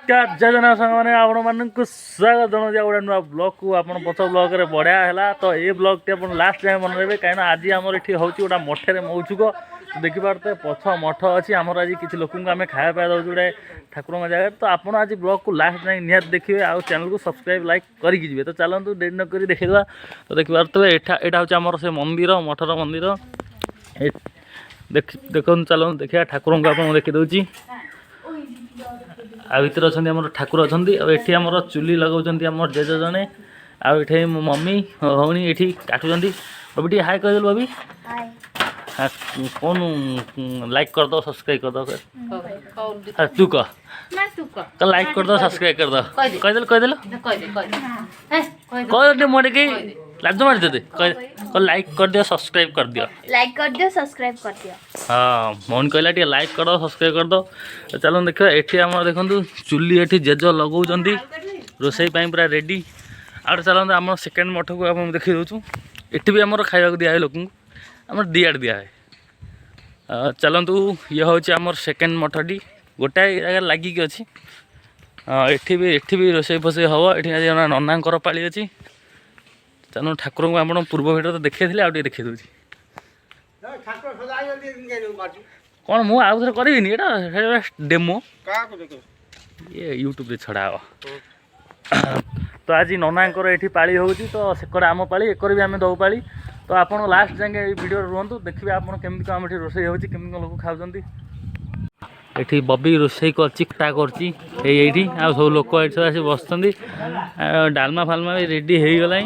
नमस्कार जय जगन्नाथ सांग मैंने आपण मानक स्वागत जनाऊँ गोटे नुआ ब्लॉग को आप पछ ब्लॉग रे बढ़िया है तो ये ब्लॉग टी आप लास्ट जाए मन रे कहीं आज आमर ये हूँ गोटा मठे मौचुक देखिपे पछ मठ अच्छी आमर आज किसी लोक आम खाया पाया दौर गोटे ठाकुर जगह तो आप आज ब्लॉग को लास्ट जाए निहत देखिए आउ चैनल को सब्सक्राइब लाइक करके तो चलतु डेरी नक देखा तो देखिपे यहाँ हूँ आमर से मंदिर मठर मंदिर देखो चलो देखिए ठाकुर को आप देखी दूसरी आ भर अच्छा ठाकुर अच्छा आम चुली लगाऊँ आम जेज जड़े आठे मो मम्मी भौणी ये काटुंट बबी टे हाई कहीदेल बबी कौन लाइक कर दो सब्सक्राइब कर दो तू कह लाइक कर दो सब्सक्राइब कर दो कहीदेल कह मोटे कहीं लाज मार दे लाइक कर दियो सब्सक्राइब कर दियो सब्सक्राइब कर दियो हाँ मौन कहला टे लाइक कर दो सब्सक्राइब कर दो चलो देखो ये आम देखो चुली ये जेज लगाऊँ रोसई पूरा रेडी आउ चलते आम सेकेंड मठ को आप देखी दूँ ये भी आम खाया दिया है लोक आम दिआड़ दिया है चलतु ये हूँ आम सेकेंड मठटी गोटाए जगह लगिकी अच्छी एठी भी रोसई फसई हम ये ननांकर पाली अच्छी चलो ठाकुर को आप पूर्व भिडियो तो देखी थे आगे देखी दूसरी कौन मुझे आउ थे करी डेमो ये यूट्यूब छड़ा हम तो आज ननांकर ये पाली हो तो सेकड़े आम पाली एकर भी आम दौ पाली तो आप लास्ट जाए वीडियो रुहतु देखिए आप केमी कम ये रोसई होमी लोग खाऊँ ये बबी रोसई करटा करती आ सब लोक आसी बस डालमा फालमा भी रेडी हो गला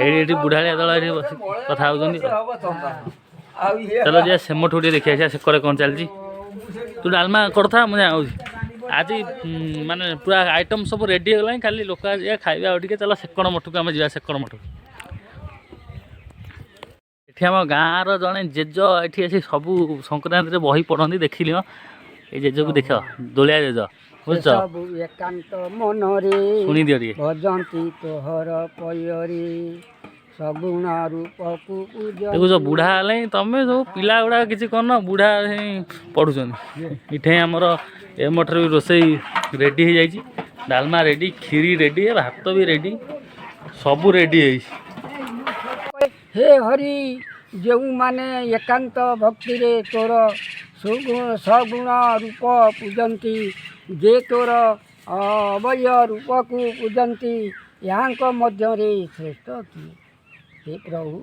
ये बुढ़ाड़िया दल बस कथा चलो जा सेमठ गोटे देखिए सेकर कौन चलती तू डालमा करता मुझे आज माने पूरा आइटम सब रेडी हो गला खाली लोक खाଇବା टे चलो सेकड़ मठ को आम जा सेकड़ मठ ये आम गाँव जड़े जेज ये सब संक्रांति बही पढ़ती देख लियो ये जेज को देख दोलिया जेज बुझ एकांत मनरे शुणी दियो भजंती तोहर पयरी सगुण रूप को देखो जो बुढ़ा है तुम सब पिला गुड़ा किसी करना बुढ़ा पढ़ुन ये आमर ए मठर भी रोसई रेडी हो जाए डालमा रेडी खीरी रेडी भात भी रेडी सबू रेडी हे हरि जो माने एकांत भक्ति रे तोर सगुण रूप पूजंती जे तोर अवय रूप को पूजंती यहाँ मध्य श्रेष्ठ किए हे प्रभु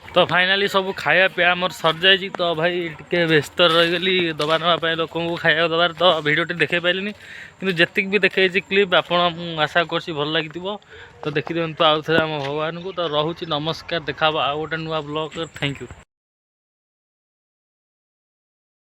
तो फाइनाली सब खाया पे आमर सर जाए तो भाई टे व्यस्त रहीगली दबा नापी लोक खाया दबार तो भिडियो देखे पारे कि जी भी देखे क्लिप आप आशा कर भल लगी तो देखी दिखाँ आउ थे आम भगवान को तो रोचे नमस्कार देखा आउ गोटे नुआ ब्लॉग थैंक यू।